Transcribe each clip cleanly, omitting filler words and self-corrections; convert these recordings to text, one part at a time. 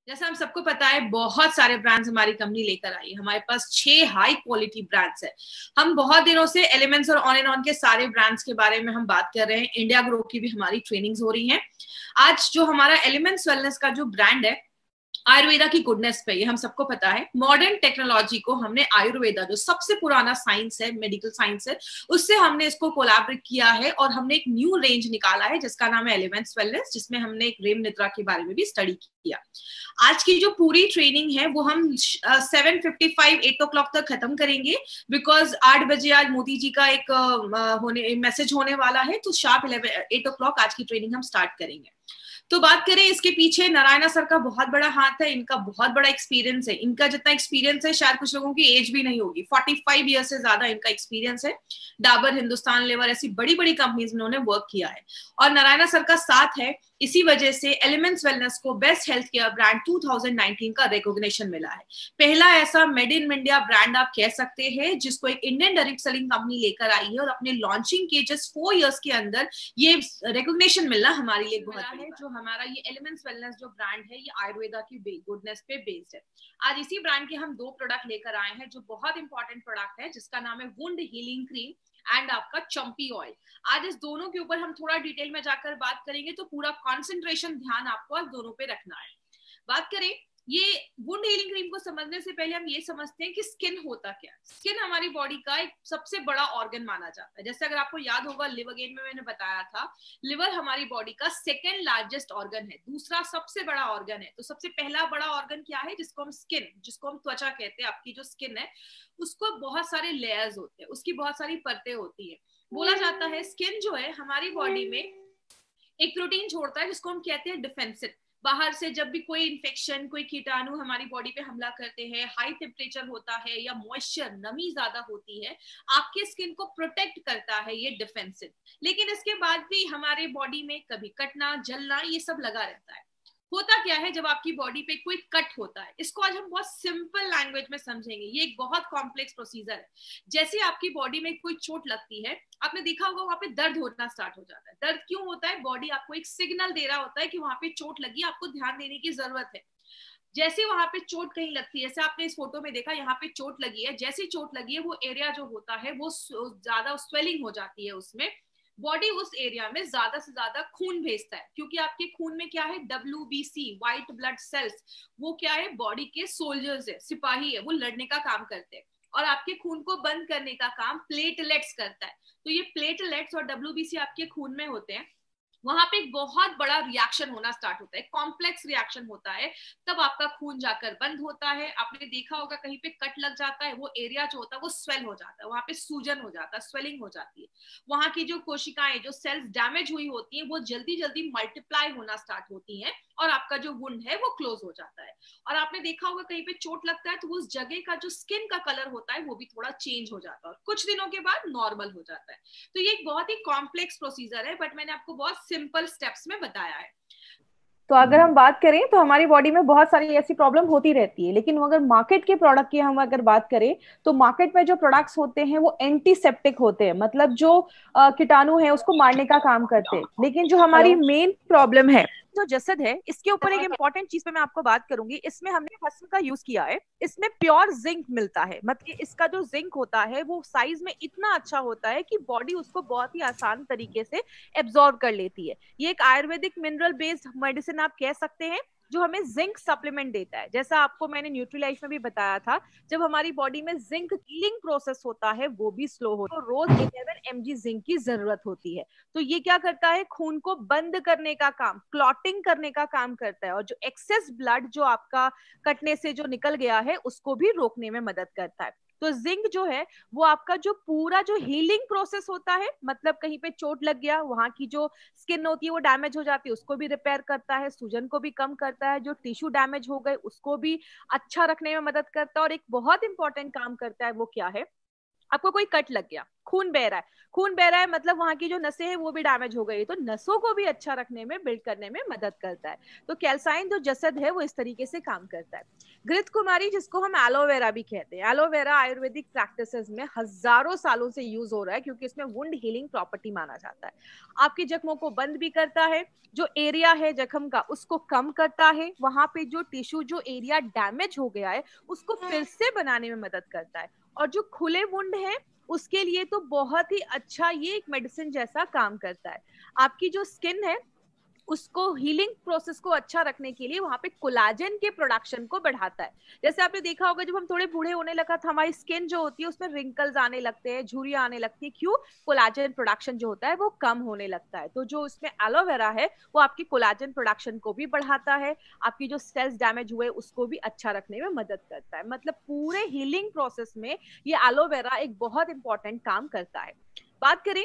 जैसा हम सबको पता है, बहुत सारे ब्रांड्स हमारी कंपनी लेकर आई है। हमारे पास 6 हाई क्वालिटी ब्रांड्स है। हम बहुत दिनों से एलिमेंट्स और ऑन एंड ऑन के सारे ब्रांड्स के बारे में हम बात कर रहे हैं। इंडिया ग्रो की भी हमारी ट्रेनिंग्स हो रही हैं। आज जो हमारा एलिमेंट्स वेलनेस का जो ब्रांड है, आयुर्वेदा की गुडनेस पे, ये हम सबको पता है। मॉडर्न टेक्नोलॉजी को हमने आयुर्वेदा, जो सबसे पुराना साइंस है, मेडिकल साइंस है, उससे हमने इसको कोलैबोरेट किया है और हमने एक न्यू रेंज निकाला है जिसका नाम है एलिमेंट्स वेलनेस, जिसमें हमने एक रेम निद्रा के बारे में भी स्टडी किया। आज की जो पूरी ट्रेनिंग है वो हम 7:55 8 o'clock तक खत्म करेंगे, बिकॉज 8 बजे आज मोदी जी का एक मैसेज होने वाला है, तो शार्प 8 o'clock आज की ट्रेनिंग हम स्टार्ट करेंगे। तो बात करें इसके पीछे, नारायणा सर का बहुत बड़ा हाथ है, इनका बहुत बड़ा एक्सपीरियंस है। इनका जितना एक्सपीरियंस है शायद कुछ लोगों की एज भी नहीं होगी। 45 ईयर से ज्यादा इनका एक्सपीरियंस है। डाबर, हिंदुस्तान लेवर, ऐसी बड़ी बड़ी कंपनीज में उन्होंने वर्क किया है और नारायणा सर का साथ है। इसी वजह से एलिमेंट्स वेलनेस को बेस्ट हेल्थ केयर ब्रांड 2019 का रिकॉग्निशन मिला है। पहला ऐसा मेड इन इंडिया ब्रांड आप कह सकते हैं जिसको एक इंडियन डायरेक्ट सेलिंग कंपनी लेकर आई है और अपने लॉन्चिंग के जस्ट 4 इयर्स के अंदर ये रिकॉग्निशन मिलना हमारे लिए बहुत है। जो हमारा ये एलिमेंट्स वेलनेस जो ब्रांड है, ये आयुर्वेदा की गुडनेस पे बेस्ड है। आज इसी ब्रांड के हम 2 प्रोडक्ट लेकर आए हैं जो बहुत इंपॉर्टेंट प्रोडक्ट है, जिसका नाम है वुंड हीलिंग क्रीम एंड आपका चंपी ऑयल। आज इस दोनों के ऊपर हम थोड़ा डिटेल में जाकर बात करेंगे, तो पूरा कंसंट्रेशन ध्यान आपको आज दोनों पे रखना है। बात करें ये वुंड हीलिंग क्रीम को समझने से पहले हम ये समझते हैं कि स्किन होता क्या है। स्किन हमारी बॉडी का एक सबसे बड़ा ऑर्गन माना जाता है। जैसे अगर आपको याद होगा, लिवर गेन में मैंने बताया था, लिवर हमारी बॉडी का सेकेंड लार्जेस्ट ऑर्गन है, दूसरा सबसे बड़ा ऑर्गन है। तो सबसे पहला बड़ा ऑर्गन क्या है, जिसको हम स्किन, जिसको हम त्वचा कहते हैं। आपकी जो स्किन है उसको बहुत सारे लेयर्स होते हैं, उसकी बहुत सारी परतें होती है। बोला जाता है स्किन जो है हमारी बॉडी में एक प्रोटीन छोड़ता है जिसको हम कहते हैं डिफेंसिव। बाहर से जब भी कोई इन्फेक्शन, कोई कीटाणु हमारी बॉडी पे हमला करते हैं, हाई टेम्परेचर होता है या मॉइस्चर, नमी ज्यादा होती है, आपके स्किन को प्रोटेक्ट करता है ये डिफेंसिव। लेकिन इसके बाद भी हमारे बॉडी में कभी कटना, जलना, ये सब लगा रहता है। होता क्या है जब आपकी बॉडी पे कोई कट होता है, इसको आज हम बहुत सिंपल लैंग्वेज में समझेंगे। ये एक बहुत कॉम्प्लेक्स प्रोसीजर है। जैसे आपकी बॉडी में कोई चोट लगती है, आपने देखा होगा वहां पे दर्द होना स्टार्ट हो जाता है। दर्द क्यों होता है? बॉडी आपको एक सिग्नल दे रहा होता है कि वहां पे चोट लगी, आपको ध्यान देने की जरूरत है। जैसे वहां पे चोट कहीं लगती है, जैसे आपने इस फोटो में देखा, यहाँ पे चोट लगी है, जैसे चोट लगी है वो एरिया जो होता है वो ज्यादा स्वेलिंग हो जाती है उसमें। बॉडी उस एरिया में ज्यादा से ज्यादा खून भेजता है, क्योंकि आपके खून में क्या है, WBC, व्हाइट ब्लड सेल्स, वो क्या है, बॉडी के सोल्जर्स है, सिपाही है, वो लड़ने का काम करते हैं। और आपके खून को बंद करने का काम प्लेटलेट्स करता है। तो ये प्लेटलेट्स और WBC आपके खून में होते हैं, वहां पे एक बहुत बड़ा रिएक्शन होना स्टार्ट होता है, कॉम्प्लेक्स रिएक्शन होता है, तब आपका खून जाकर बंद होता है। आपने देखा होगा कहीं पे कट लग जाता है, वो एरिया जो होता है वो स्वेल हो जाता है, वहां पे सूजन हो जाता है, स्वेलिंग हो जाती है। वहां की जो कोशिकाएं, जो सेल्स डैमेज हुई होती हैं, वो जल्दी जल्दी मल्टीप्लाई होना स्टार्ट होती हैं और आपका जो वुंड है वो क्लोज हो जाता है। और आपने देखा होगा कहीं पे चोट लगता है तो उस जगह का जो स्किन का कलर होता है वो भी थोड़ा चेंज हो जाता है और कुछ दिनों के बाद नॉर्मल हो जाता है। तो ये एक बहुत ही कॉम्प्लेक्स प्रोसीजर है, बट मैंने आपको बहुत सिंपल स्टेप्स में बताया है। तो अगर हम बात करें तो हमारी बॉडी में बहुत सारी ऐसी प्रॉब्लम होती रहती है, लेकिन अगर मार्केट के प्रोडक्ट की हम अगर बात करें तो मार्केट में जो प्रोडक्ट्स होते हैं वो एंटीसेप्टिक होते हैं, मतलब जो कीटाणु है उसको मारने का काम करते हैं। लेकिन जो हमारी मेन प्रॉब्लम है, जो जसद है, इसके ऊपर एक इंपॉर्टेंट चीज पे मैं आपको बात करूंगी। इसमें हमने भस्म का यूज किया है। इसमें प्योर जिंक मिलता है, मतलब इसका जो जिंक होता है वो साइज में इतना अच्छा होता है कि बॉडी उसको बहुत ही आसान तरीके से एब्जॉर्ब कर लेती है। ये एक आयुर्वेदिक मिनरल बेस्ड मेडिसिन आप कह सकते हैं, जो हमें जिंक सप्लीमेंट देता है। जैसा आपको मैंने न्यूट्रीलाइफ में भी बताया था, जब हमारी बॉडी में जिंक हीलिंग प्रोसेस होता है वो भी स्लो होता है, तो रोज 11 mg जिंक की जरूरत होती है। तो ये क्या करता है, खून को बंद करने का काम, क्लॉटिंग करने का काम करता है, और जो एक्सेस ब्लड जो आपका कटने से जो निकल गया है उसको भी रोकने में मदद करता है। तो जिंक जो है वो आपका जो पूरा जो हीलिंग प्रोसेस होता है, मतलब कहीं पे चोट लग गया, वहां की जो स्किन होती है वो डैमेज हो जाती है, उसको भी रिपेयर करता है, सूजन को भी कम करता है, जो टिश्यू डैमेज हो गए उसको भी अच्छा रखने में मदद करता है। और एक बहुत इंपॉर्टेंट काम करता है, वो क्या है, आपको कोई कट लग गया, खून बह रहा है, खून बह रहा है मतलब वहां की जो नसें हैं वो भी डैमेज हो गई, तो नसों को भी अच्छा रखने में, बिल्ड करने में मदद करता है। तो कैल्साइन जो जसद है वो इस तरीके से काम करता है। घृत कुमारी, जिसको हम एलोवेरा भी कहते हैं, एलोवेरा आयुर्वेदिक प्रैक्टिसेस में हजारों सालों से यूज हो रहा है क्योंकि इसमें वुंड हीलिंग प्रॉपर्टी माना जाता है। आपके जख्मों को बंद भी करता है, जो एरिया है जख्म का उसको कम करता है, वहां पे जो टिश्यू, जो एरिया डैमेज हो गया है उसको फिर से बनाने में मदद करता है। और जो खुले वुंड है उसके लिए तो बहुत ही अच्छा ये एक मेडिसिन जैसा काम करता है। आपकी जो स्किन है उसको हीलिंग प्रोसेस को अच्छा रखने के लिए वहां पे कोलाजन के प्रोडक्शन को बढ़ाता है। जैसे आपने देखा होगा जब हम थोड़े बूढ़े होने लगा था हमारी स्किन जो होती है उसमें रिंकल्स आने लगते हैं, झुर्रियां आने लगती है, क्यों? कोलाजन प्रोडक्शन जो होता है वो कम होने लगता है। तो जो इसमें एलोवेरा है वो आपकी कोलाजन प्रोडक्शन को भी बढ़ाता है, आपकी जो सेल्स डैमेज हुए उसको भी अच्छा रखने में मदद करता है। मतलब पूरे हीलिंग प्रोसेस में ये एलोवेरा एक बहुत इंपॉर्टेंट काम करता है। बात करें,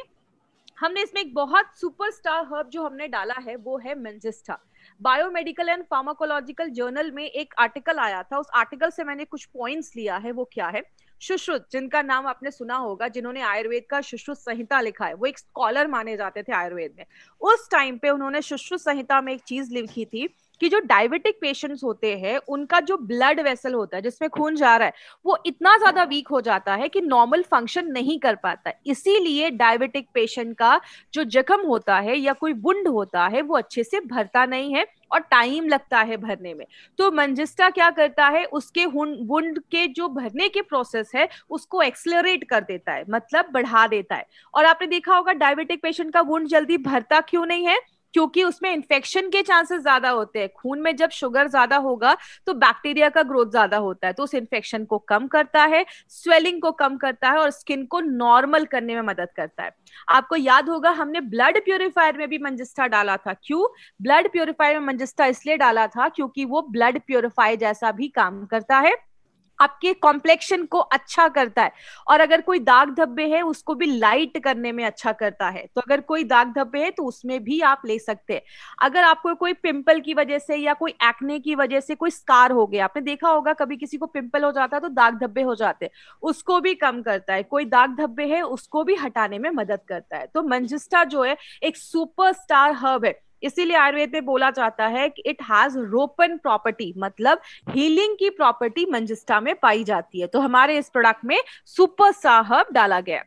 हमने इसमें एक बहुत सुपरस्टार हर्ब जो हमने डाला है वो है manjistha. Biomedical and pharmacological journal में एक आर्टिकल आया था, उस आर्टिकल से मैंने कुछ पॉइंट्स लिया है। वो क्या है? सुश्रुत, जिनका नाम आपने सुना होगा, जिन्होंने आयुर्वेद का सुश्रुत संहिता लिखा है, वो एक स्कॉलर माने जाते थे आयुर्वेद में। उस टाइम पे उन्होंने सुश्रुत संहिता में एक चीज लिखी थी कि जो डायबिटिक पेशेंट्स होते हैं उनका जो ब्लड वेसल होता है जिसमें खून जा रहा है वो इतना ज्यादा वीक हो जाता है कि नॉर्मल फंक्शन नहीं कर पाता। इसीलिए डायबिटिक पेशेंट का जो जख्म होता है या कोई वुंड होता है वो अच्छे से भरता नहीं है और टाइम लगता है भरने में। तो मंजिस्टा क्या करता है, उसके वुंड के जो भरने के प्रोसेस है उसको एक्सेलरेट कर देता है, मतलब बढ़ा देता है। और आपने देखा होगा डायबिटिक पेशेंट का वुंड जल्दी भरता क्यों नहीं है? क्योंकि उसमें इन्फेक्शन के चांसेस ज्यादा होते हैं। खून में जब शुगर ज्यादा होगा तो बैक्टीरिया का ग्रोथ ज्यादा होता है, तो उस इन्फेक्शन को कम करता है, स्वेलिंग को कम करता है और स्किन को नॉर्मल करने में मदद करता है। आपको याद होगा हमने ब्लड प्यूरिफायर में भी मंजिस्टा डाला था। क्यों ब्लड प्यूरिफायर में मंजिस्टा इसलिए डाला था? क्योंकि वो ब्लड प्यूरिफायर जैसा भी काम करता है, आपके कॉम्प्लेक्शन को अच्छा करता है। और अगर कोई दाग धब्बे है उसको भी लाइट करने में अच्छा करता है। तो अगर कोई दाग धब्बे है तो उसमें भी आप ले सकते हैं। अगर आपको कोई पिंपल की वजह से या कोई एक्ने की वजह से कोई स्कार हो गया, आपने देखा होगा कभी किसी को पिंपल हो जाता है तो दाग धब्बे हो जाते हैं, उसको भी कम करता है। कोई दाग धब्बे है उसको भी हटाने में मदद करता है। तो मंजिस्टा जो है एक सुपरस्टार हर्ब है, इसीलिए आयुर्वेद में बोला जाता है कि इट हैज रोपन प्रॉपर्टी, मतलब हीलिंग की प्रॉपर्टी मंजिस्टा में पाई जाती है। तो हमारे इस प्रोडक्ट में सुपर साहब डाला गया।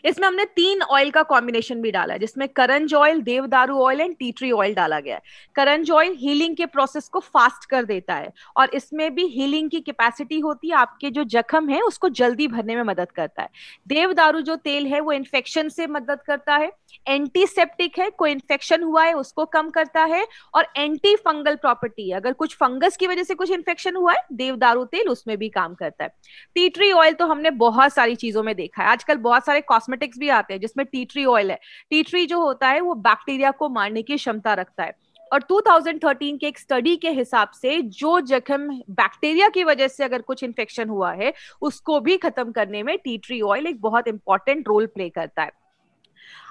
इसमें हमने 3 ऑयल का कॉम्बिनेशन भी डाला है, जिसमें करंज ऑयल, देवदारू oil and tea tree oil डाला गया है। करंज ऑयल हीलिंग के प्रोसेस को फास्ट कर देता है और इसमें भी हीलिंग की कैपेसिटी होती है, आपके जो जख्म है उसको जल्दी भरने में मदद करता है। देवदारू जो तेल है वो इन्फेक्शन से मदद करता है, एंटीसेप्टिक है, कोई इन्फेक्शन हुआ है उसको कम करता है, और एंटी फंगल प्रॉपर्टी है, अगर कुछ फंगस की वजह से कुछ इन्फेक्शन हुआ है देवदारू तेल उसमें भी काम करता है। टी ट्री ऑयल तो हमने बहुत सारी चीजों में देखा है, आजकल बहुत सारे कॉस्मेटिक्स भी आते हैं जिसमें टी ट्री ऑयल है। टी ट्री जो होता है वो बैक्टीरिया को मारने की क्षमता रखता है। और 2013 के एक स्टडी के हिसाब से जो जख्म बैक्टीरिया की वजह से अगर कुछ इन्फेक्शन हुआ है उसको भी खत्म करने में टी ट्री ऑयल एक बहुत इंपॉर्टेंट रोल प्ले करता है।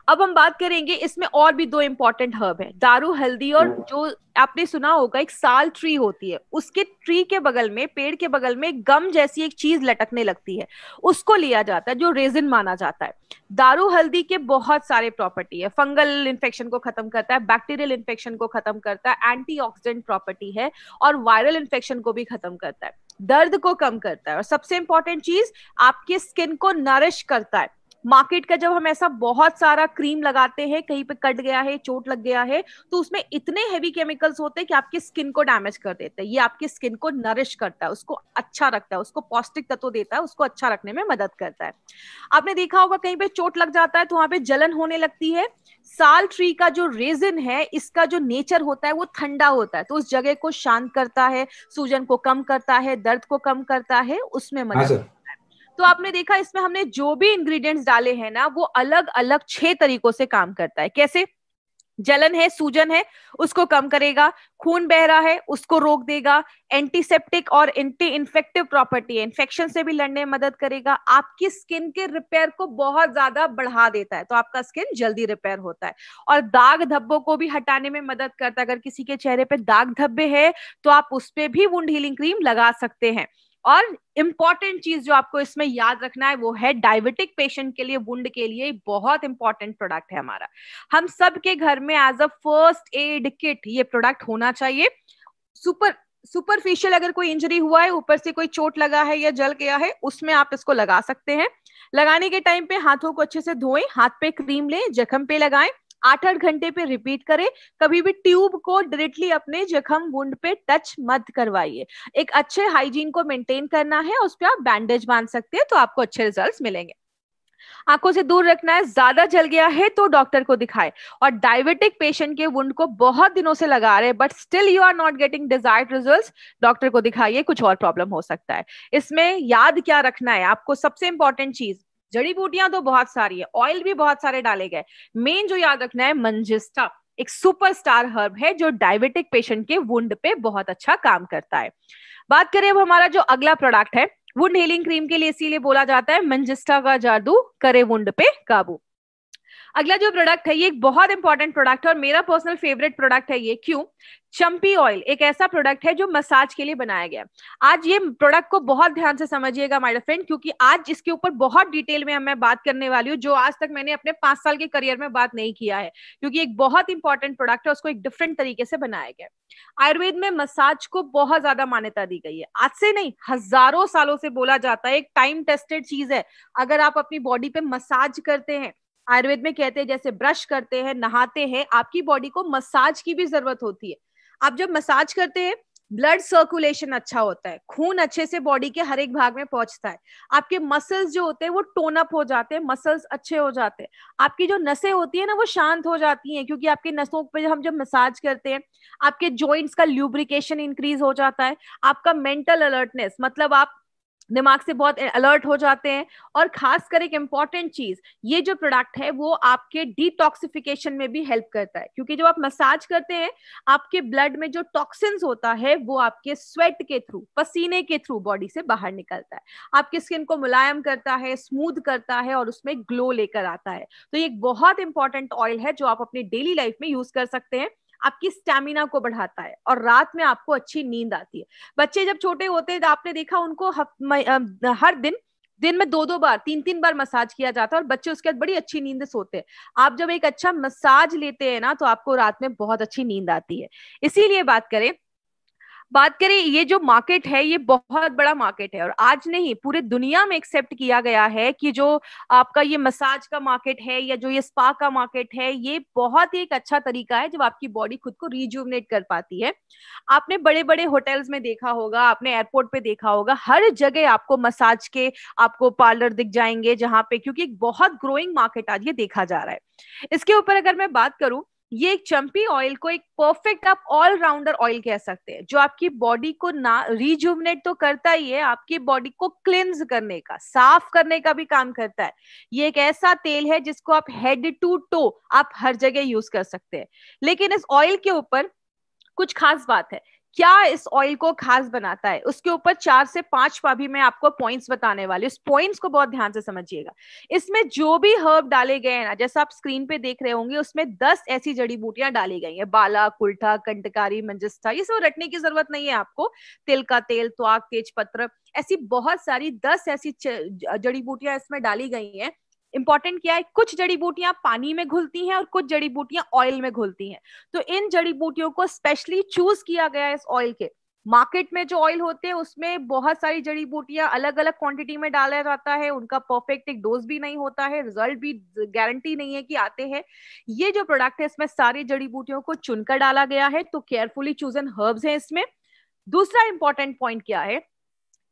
अब हम बात करेंगे, इसमें और भी 2 इंपॉर्टेंट हर्ब है, दारू हल्दी, और जो आपने सुना होगा एक साल ट्री होती है, उसके ट्री के बगल में, पेड़ के बगल में गम जैसी एक चीज लटकने लगती है, उसको लिया जाता है जो रेजिन माना जाता है। दारू हल्दी के बहुत सारे प्रॉपर्टी है, फंगल इन्फेक्शन को खत्म करता है, बैक्टीरियल इन्फेक्शन को खत्म करता है, एंटीऑक्सीडेंट प्रॉपर्टी है और वायरल इन्फेक्शन को भी खत्म करता है, दर्द को कम करता है, और सबसे इंपॉर्टेंट चीज आपके स्किन को नरिश करता है। मार्केट का जब हम ऐसा बहुत सारा क्रीम लगाते हैं, कहीं पे कट गया है, चोट लग गया है, तो उसमें इतने हेवी केमिकल्स होते हैं कि आपकी स्किन को डैमेज कर देते हैं। ये आपकी स्किन को नरिश करता है, उसको अच्छा रखता है, उसको पौष्टिक तत्व देता है, उसको अच्छा रखने में मदद करता है। आपने देखा होगा कहीं पे चोट लग जाता है तो वहां पे जलन होने लगती है। साल ट्री का जो रेजिन है, इसका जो नेचर होता है वो ठंडा होता है, तो उस जगह को शांत करता है, सूजन को कम करता है, दर्द को कम करता है, उसमें मदद। तो आपने देखा इसमें हमने जो भी इंग्रेडिएंट्स डाले हैं ना वो अलग अलग 6 तरीकों से काम करता है। कैसे? जलन है, सूजन है, उसको कम करेगा, खून बह रहा है उसको रोक देगा, एंटीसेप्टिक और एंटी इन्फेक्टिव प्रॉपर्टी है, इन्फेक्शन से भी लड़ने में मदद करेगा, आपकी स्किन के रिपेयर को बहुत ज्यादा बढ़ा देता है, तो आपका स्किन जल्दी रिपेयर होता है, और दाग धब्बों को भी हटाने में मदद करता है। अगर किसी के चेहरे पे दाग धब्बे है तो आप उस पे भी वुंड हीलिंग क्रीम लगा सकते हैं। और इंपॉर्टेंट चीज जो आपको इसमें याद रखना है वो है डायबिटिक पेशेंट के लिए, वुंड के लिए बहुत इंपॉर्टेंट प्रोडक्ट है हमारा। हम सब के घर में as a first aid kit ये प्रोडक्ट होना चाहिए। सुपरफिशियल अगर कोई इंजरी हुआ है, ऊपर से कोई चोट लगा है या जल गया है, उसमें आप इसको लगा सकते हैं। लगाने के टाइम पे हाथों को अच्छे से धोएं, हाथ पे क्रीम लें, जख्म पे लगाएं, 8-8 घंटे पे रिपीट करें। कभी भी ट्यूब को डायरेक्टली अपने जख्म वुंड पे टच मत करवाइए। एक अच्छे हाइजीन को मेंटेन करना है, उस पर आप बैंडेज बांध सकते हैं तो आपको अच्छे रिजल्ट्स मिलेंगे। आंखों से दूर रखना है, ज्यादा जल गया है तो डॉक्टर को दिखाएं। और डायबिटिक पेशेंट के वुंड को बहुत दिनों से लगा रहे but still you are not getting desired results, doctor को दिखाइए, कुछ और प्रॉब्लम हो सकता है। इसमें याद क्या रखना है आपको, सबसे इंपॉर्टेंट चीज, जड़ी बूटियां तो बहुत सारी है, ऑयल भी बहुत सारे डाले गए, मेन जो याद रखना है मंजिस्टा एक सुपरस्टार हर्ब है जो डायबिटिक पेशेंट के वुंड पे बहुत अच्छा काम करता है। बात करें अब हमारा जो अगला प्रोडक्ट है, वुंड हीलिंग क्रीम के लिए इसीलिए बोला जाता है मंजिस्टा का जादू करे वुंड पे काबू। अगला जो प्रोडक्ट है ये एक बहुत इंपॉर्टेंट प्रोडक्ट है और मेरा पर्सनल फेवरेट प्रोडक्ट है ये। क्यों? चंपी ऑयल एक ऐसा प्रोडक्ट है जो मसाज के लिए बनाया गया। आज ये प्रोडक्ट को बहुत ध्यान से समझिएगा माय फ्रेंड, क्योंकि आज इसके ऊपर बहुत डिटेल में मैं बात करने वाली हूँ जो आज तक मैंने अपने 5 साल के करियर में बात नहीं किया है, क्योंकि एक बहुत इंपॉर्टेंट प्रोडक्ट है, उसको एक डिफरेंट तरीके से बनाया गया। आयुर्वेद में मसाज को बहुत ज्यादा मान्यता दी गई है, आज से नहीं हजारों सालों से बोला जाता है, एक टाइम टेस्टेड चीज है। अगर आप अपनी बॉडी पे मसाज करते हैं, आयुर्वेद में कहते हैं जैसे ब्रश करते हैं, नहाते हैं, आपकी बॉडी को मसाज की भी जरूरत होती है। आप जब मसाज करते हैं ब्लड सर्कुलेशन अच्छा होता है, खून अच्छे से बॉडी के हर एक भाग में पहुंचता है, आपके मसल्स जो होते हैं वो टोन अप हो जाते हैं, मसल्स अच्छे हो जाते हैं, आपकी जो नसें होती है ना वो शांत हो जाती हैं, क्योंकि आपकी नसों पे हम जब मसाज करते हैं आपके जॉइंट्स का ल्यूब्रिकेशन इंक्रीज हो जाता है, आपका मेंटल अलर्टनेस मतलब आप दिमाग से बहुत अलर्ट हो जाते हैं। और खासकर एक इंपॉर्टेंट चीज, ये जो प्रोडक्ट है वो आपके डिटॉक्सिफिकेशन में भी हेल्प करता है, क्योंकि जब आप मसाज करते हैं आपके ब्लड में जो टॉक्सिन्स होता है वो आपके स्वेट के थ्रू, पसीने के थ्रू बॉडी से बाहर निकलता है, आपकी स्किन को मुलायम करता है, स्मूथ करता है और उसमें ग्लो लेकर आता है। तो ये एक बहुत इंपॉर्टेंट ऑयल है जो आप अपनी डेली लाइफ में यूज कर सकते हैं। आपकी स्टैमिना को बढ़ाता है और रात में आपको अच्छी नींद आती है। बच्चे जब छोटे होते हैं आपने देखा उनको हर दिन में 2-2 बार 3-3 बार मसाज किया जाता है और बच्चे उसके बाद बड़ी अच्छी नींद से सोते हैं। आप जब एक अच्छा मसाज लेते हैं ना तो आपको रात में बहुत अच्छी नींद आती है। इसीलिए बात करें ये जो मार्केट है ये बहुत बड़ा मार्केट है और आज नहीं पूरे दुनिया में एक्सेप्ट किया गया है कि जो आपका ये मसाज का मार्केट है या जो ये स्पा का मार्केट है ये बहुत ही एक अच्छा तरीका है जब आपकी बॉडी खुद को रिजुवनेट कर पाती है। आपने बड़े बड़े होटल्स में देखा होगा, आपने एयरपोर्ट पे देखा होगा, हर जगह आपको मसाज के आपको पार्लर दिख जाएंगे जहां पे, क्योंकि एक बहुत ग्रोइंग मार्केट आज ये देखा जा रहा है। इसके ऊपर अगर मैं बात करूं, ये एक चंपी ऑयल को एक परफेक्ट आप ऑलराउंडर ऑयल कह सकते हैं जो आपकी बॉडी को ना रिजुवनेट तो करता ही है, आपकी बॉडी को क्लिंज करने का, साफ करने का भी काम करता है। ये एक ऐसा तेल है जिसको आप हेड टू टो आप हर जगह यूज कर सकते हैं। लेकिन इस ऑयल के ऊपर कुछ खास बात है। क्या इस ऑयल को खास बनाता है उसके ऊपर 4 से 5 अभी मैं आपको पॉइंट्स बताने वाली हूँ। इस पॉइंट्स को बहुत ध्यान से समझिएगा। इसमें जो भी हर्ब डाले गए हैं ना, जैसा आप स्क्रीन पे देख रहे होंगे, उसमें 10 ऐसी जड़ी बूटियां डाली गई हैं, बाला, कुल्ठा, कंटकारी, मंजिस्टा, ये सब रटने की जरूरत नहीं है आपको। तिल का तेल, त्वाक, तेज पत्र, ऐसी बहुत सारी 10 ऐसी जड़ी बूटियां इसमें डाली गई हैं। इंपॉर्टेंट क्या है, कुछ जड़ी बूटियां पानी में घुलती हैं और कुछ जड़ी बूटियां ऑयल में घुलती हैं। तो इन जड़ी बूटियों को स्पेशली चूज किया गया है इस ऑयल के। मार्केट में जो ऑयल होते हैं उसमें बहुत सारी जड़ी बूटियां अलग अलग क्वांटिटी में डाला जाता है, उनका परफेक्ट एक डोज भी नहीं होता है, रिजल्ट भी गारंटी नहीं है कि आते हैं। ये जो प्रोडक्ट है इसमें सारी जड़ी बूटियों को चुनकर डाला गया है, तो केयरफुली चूजन हर्ब्स हैं इसमें। दूसरा इंपॉर्टेंट पॉइंट क्या है,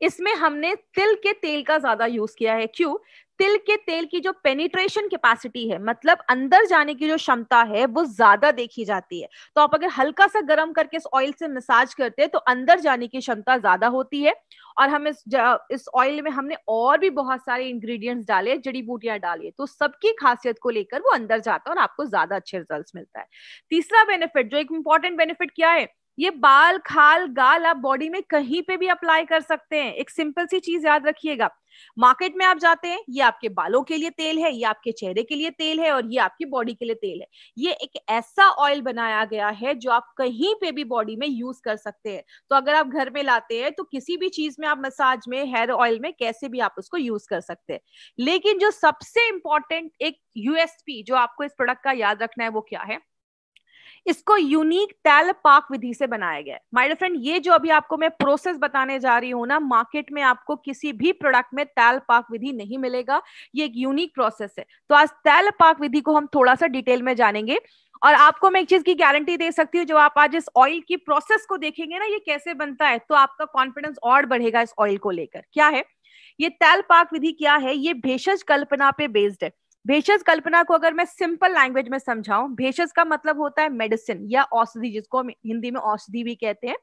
इसमें हमने तिल के तेल का ज्यादा यूज किया है। क्यों? तिल के तेल की जो पेनिट्रेशन कैपेसिटी है, मतलब अंदर जाने की जो क्षमता है, वो ज्यादा देखी जाती है। तो आप अगर हल्का सा गर्म करके इस ऑयल से मसाज करते हैं तो अंदर जाने की क्षमता ज्यादा होती है। और हम इस ऑयल में हमने और भी बहुत सारे इंग्रेडिएंट्स डाले, जड़ी बूटियां डाली, तो सबकी खासियत को लेकर वो अंदर जाता है और आपको ज्यादा अच्छे रिजल्ट्स मिलता है। तीसरा बेनिफिट, जो एक इंपॉर्टेंट बेनिफिट क्या है, ये बाल, खाल, गाल आप बॉडी में कहीं पे भी अप्लाई कर सकते हैं। एक सिंपल सी चीज याद रखिएगा, मार्केट में आप जाते हैं, ये आपके बालों के लिए तेल है, ये आपके चेहरे के लिए तेल है, और ये आपकी बॉडी के लिए तेल है। ये एक ऐसा ऑयल बनाया गया है जो आप कहीं पे भी बॉडी में यूज कर सकते हैं। तो अगर आप घर में लाते हैं तो किसी भी चीज में, आप मसाज में, हेयर ऑयल में, कैसे भी आप उसको यूज कर सकते हैं। लेकिन जो सबसे इंपॉर्टेंट एक यूएसपी जो आपको इस प्रोडक्ट का याद रखना है वो क्या है, इसको यूनिक तैल पाक विधि से बनाया गया है। माय डियर फ्रेंड, ये जो अभी आपको मैं प्रोसेस बताने जा रही हूं ना, मार्केट में आपको किसी भी प्रोडक्ट में तैल पाक विधि नहीं मिलेगा। ये एक यूनिक प्रोसेस है। तो आज तैल पाक विधि को हम थोड़ा सा डिटेल में जानेंगे, और आपको मैं एक चीज की गारंटी दे सकती हूँ, जो आप आज इस ऑयल की प्रोसेस को देखेंगे ना, ये कैसे बनता है, तो आपका कॉन्फिडेंस और बढ़ेगा इस ऑयल को लेकर। क्या है ये तैल पाक विधि? क्या है ये? भेषज कल्पना पे बेस्ड है। भेषज कल्पना को अगर मैं सिंपल लैंग्वेज में समझाऊं, भेषज का मतलब होता है मेडिसिन या औषधि, जिसको हम हिंदी में औषधि भी कहते हैं,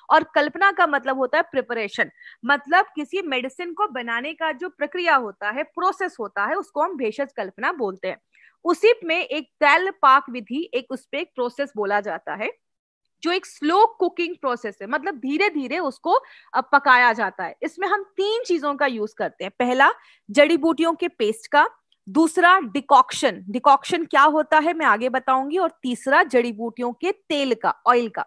और कल्पना का मतलब होता है प्रिपरेशन। मतलब किसी मेडिसिन को बनाने का जो प्रक्रिया होता है, प्रोसेस होता है, उसको हम भेषज कल्पना बोलते हैं। उसी में एक तैल पाक विधि, एक उस पे एक प्रोसेस बोला जाता है, जो एक स्लो कुकिंग प्रोसेस है। मतलब धीरे धीरे उसको पकाया जाता है। इसमें हम 3 चीजों का यूज करते हैं। पहला, जड़ी बूटियों के पेस्ट का। दूसरा, डिकॉक्शन। डिकॉक्शन क्या होता है मैं आगे बताऊंगी। और तीसरा, जड़ी बूटियों के तेल का, ऑयल का।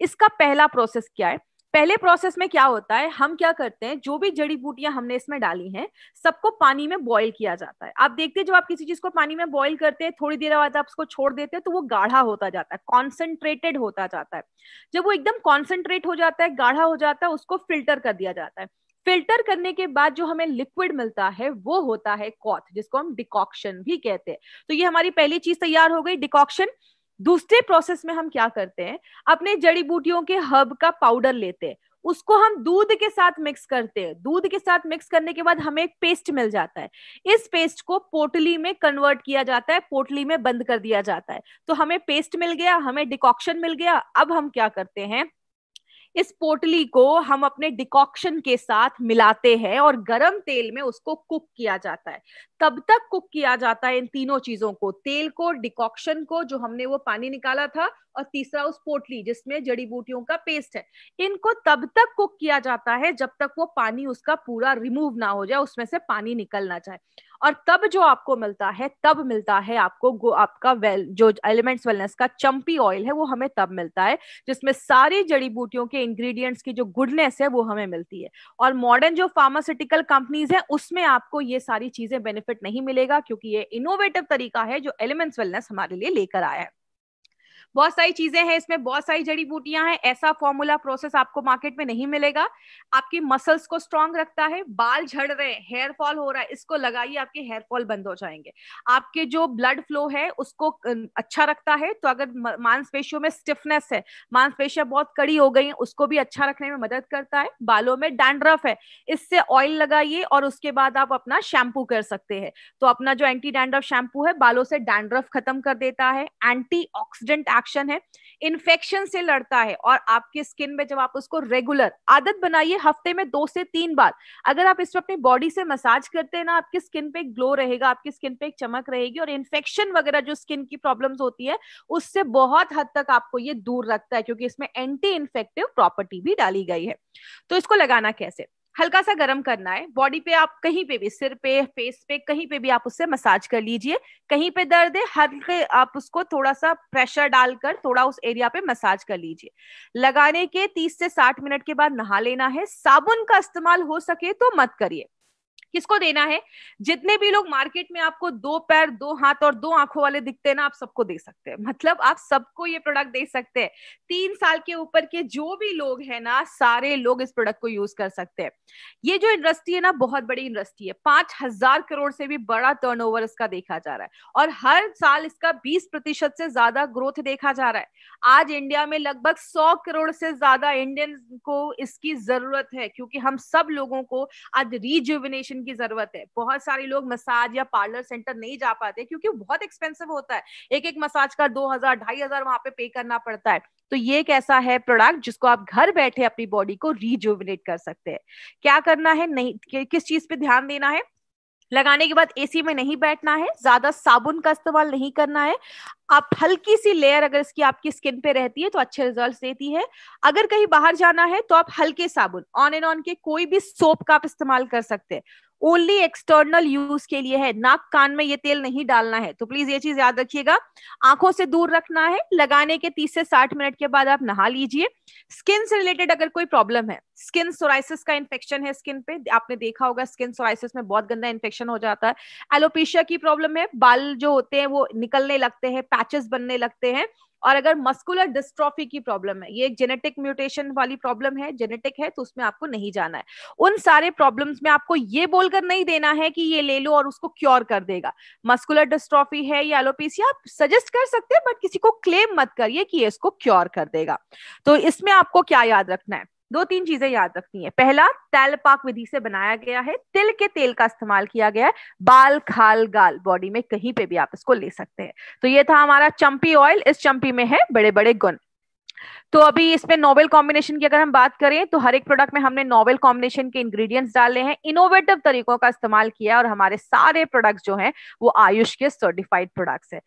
इसका पहला प्रोसेस क्या है? पहले प्रोसेस में क्या होता है, हम क्या करते हैं, जो भी जड़ी बूटियां हमने इसमें डाली हैं, सबको पानी में बॉईल किया जाता है। आप देखते हैं जब आप किसी चीज को पानी में बॉईल करते हैं, थोड़ी देर बाद आप उसको छोड़ देते हैं तो वो गाढ़ा होता जाता है, कॉन्सेंट्रेटेड होता जाता है। जब वो एकदम कॉन्सेंट्रेट हो जाता है, गाढ़ा हो जाता है, उसको फिल्टर कर दिया जाता है। फिल्टर करने के बाद जो हमें लिक्विड मिलता है वो होता है कॉथ, जिसको हम डिकॉक्शन भी कहते हैं। तो ये हमारी पहली चीज तैयार हो गई, डिकॉक्शन। दूसरे प्रोसेस में हम क्या करते हैं, अपने जड़ी बूटियों के हर्ब का पाउडर लेते हैं, उसको हम दूध के साथ मिक्स करते हैं। दूध के साथ मिक्स करने के बाद हमें एक पेस्ट मिल जाता है। इस पेस्ट को पोटली में कन्वर्ट किया जाता है, पोटली में बंद कर दिया जाता है। तो हमें पेस्ट मिल गया, हमें डिकॉक्शन मिल गया। अब हम क्या करते हैं, इस पोटली को हम अपने डिकॉक्शन के साथ मिलाते हैं और गरम तेल में उसको कुक किया जाता है। तब तक कुक किया जाता है इन तीनों चीजों को, तेल को, डिकॉक्शन को, जो हमने वो पानी निकाला था, और तीसरा उस पोटली जिसमें जड़ी बूटियों का पेस्ट है। इनको तब तक कुक किया जाता है जब तक वो पानी उसका पूरा रिमूव ना हो जाए, उसमें से पानी निकल ना जाए। और तब जो आपको मिलता है, तब मिलता है आपको आपका जो एलिमेंट्स वेलनेस का चंपी ऑयल है, वो हमें तब मिलता है जिसमें सारी जड़ी बूटियों के इंग्रेडिएंट्स की जो गुडनेस है वो हमें मिलती है। और मॉडर्न जो फार्मास्यूटिकल कंपनीज है उसमें आपको ये सारी चीजें बेनिफिट नहीं मिलेगा, क्योंकि ये इनोवेटिव तरीका है जो एलिमेंट्स वेलनेस हमारे लिए लेकर आया है। बहुत सारी चीजें हैं इसमें, बहुत सारी जड़ी बूटियां हैं। ऐसा फॉर्मूला प्रोसेस आपको मार्केट में नहीं मिलेगा। आपकी मसल्स को स्ट्रांग रखता है। बाल झड़ रहे हैं, हेयर फॉल हो रहा है, इसको लगाइए, आपके हेयर फॉल बंद हो जाएंगे। आपके जो ब्लड फ्लो है उसको अच्छा रखता है। तो अगर मांसपेशियों में स्टिफनेस है, मांसपेशियां बहुत कड़ी हो गई, उसको भी अच्छा रखने में मदद करता है। बालों में डैंड्रफ है, इससे ऑयल लगाइए और उसके बाद आप अपना शैम्पू कर सकते हैं। तो अपना जो एंटी डैंड्रफ शैम्पू है, बालों से डैंड्रफ खत्म कर देता है। एंटीऑक्सीडेंट एक्शन है, इन्फेक्शन से लड़ता है। और आपके स्किन में जब आप उसको रेगुलर, आदत बनाइए, हफ्ते में 2 से 3 बार अगर आप इसको अपनी बॉडी से मसाज करते हैं ना, आपकी स्किन पे एक ग्लो रहेगा, आपकी स्किन पे एक चमक रहेगी, और इन्फेक्शन वगैरह जो स्किन की प्रॉब्लम्स होती है उससे बहुत हद तक आपको ये दूर रखता है, क्योंकि इसमें एंटी इन्फेक्टिव प्रॉपर्टी भी डाली गई है। तो इसको लगाना कैसे, हल्का सा गर्म करना है बॉडी पे, आप कहीं पे भी, सिर पे, फेस पे, कहीं पे भी आप उससे मसाज कर लीजिए। कहीं पे दर्द है, हल्के आप उसको थोड़ा सा प्रेशर डालकर थोड़ा उस एरिया पे मसाज कर लीजिए। लगाने के 30 से 60 मिनट के बाद नहा लेना है। साबुन का इस्तेमाल हो सके तो मत करिए। किसको देना है, जितने भी लोग मार्केट में आपको 2 पैर, 2 हाथ और 2 आंखों वाले दिखते हैं ना, आप सबको दे सकते हैं। मतलब आप सबको ये प्रोडक्ट दे सकते हैं। 3 साल के ऊपर के जो भी लोग हैं ना, सारे लोग इस प्रोडक्ट को यूज कर सकते हैं। ये जो इंडस्ट्री है ना, बहुत बड़ी इंडस्ट्री है। 5,000 करोड़ से भी बड़ा टर्नओवर इसका देखा जा रहा है, और हर साल इसका 20% से ज्यादा ग्रोथ देखा जा रहा है। आज इंडिया में लगभग 100 करोड़ से ज्यादा इंडियन को इसकी जरूरत है, क्योंकि हम सब लोगों को आज रिजुविनेशन की जरूरत है। बहुत सारे लोग मसाज या पार्लर सेंटर नहीं जा पाते क्योंकि बहुत एक्सपेंसिव होता है। एक मसाज का 2,000 2,500 वहां पे करना पड़ता है। तो ये एक ऐसा है प्रोडक्ट जिसको आप घर बैठे अपनी बॉडी को रिजुविनेट कर सकते हैं। क्या करना है, नहीं किस चीज पे ध्यान देना है, लगाने के बाद एसी में नहीं बैठना है, ज्यादा साबुन का इस्तेमाल नहीं करना है। आप हल्की सी लेयर अगर इसकी आपकी स्किन पे रहती है तो अच्छे रिजल्ट्स देती है। अगर कहीं बाहर जाना है तो आप हल्के साबुन, ऑन एंड ऑन के कोई भी सोप का आप इस्तेमाल कर सकते हैं। ओनली एक्सटर्नल यूज के लिए है, नाक कान में ये तेल नहीं डालना है, तो प्लीज ये चीज याद रखिएगा। आंखों से दूर रखना है, लगाने के 30 से 60 मिनट के बाद आप नहा लीजिए। स्किन से रिलेटेड अगर कोई प्रॉब्लम है, स्किन सोराइसिस का इन्फेक्शन है स्किन पे, आपने देखा होगा स्किन सोराइसिस में बहुत गंदा इन्फेक्शन हो जाता है। एलोपेशिया की प्रॉब्लम है, बाल जो होते हैं वो निकलने लगते हैं, पैचेस बनने लगते हैं। और अगर मस्कुलर डिस्ट्रॉफी की प्रॉब्लम है, ये एक जेनेटिक म्यूटेशन वाली प्रॉब्लम है, जेनेटिक है, तो उसमें आपको नहीं जाना है। उन सारे प्रॉब्लम्स में आपको ये बोलकर नहीं देना है कि ये ले लो और उसको क्योर कर देगा। मस्कुलर डिस्ट्रॉफी है या एलोपेशिया, आप सजेस्ट कर सकते हैं बट किसी को क्लेम मत करिए कि ये इसको क्योर कर देगा। तो इसमें आपको क्या याद रखना है, दो तीन चीजें याद रखनी है। पहला, तैलपाक विधि से बनाया गया है, तिल के तेल का इस्तेमाल किया गया है, बाल खाल गाल बॉडी में कहीं पे भी आप इसको ले सकते हैं। तो ये था हमारा चंपी ऑयल। इस चंपी में है बड़े बड़े गुण। तो अभी इसमें नोवेल कॉम्बिनेशन की अगर हम बात करें तो हर एक प्रोडक्ट में हमने नोवेल कॉम्बिनेशन के इंग्रेडिएंट्स डाले हैं, इनोवेटिव तरीकों का इस्तेमाल किया, और हमारे सारे प्रोडक्ट्स जो हैं वो आयुष के सर्टिफाइड प्रोडक्ट्स है।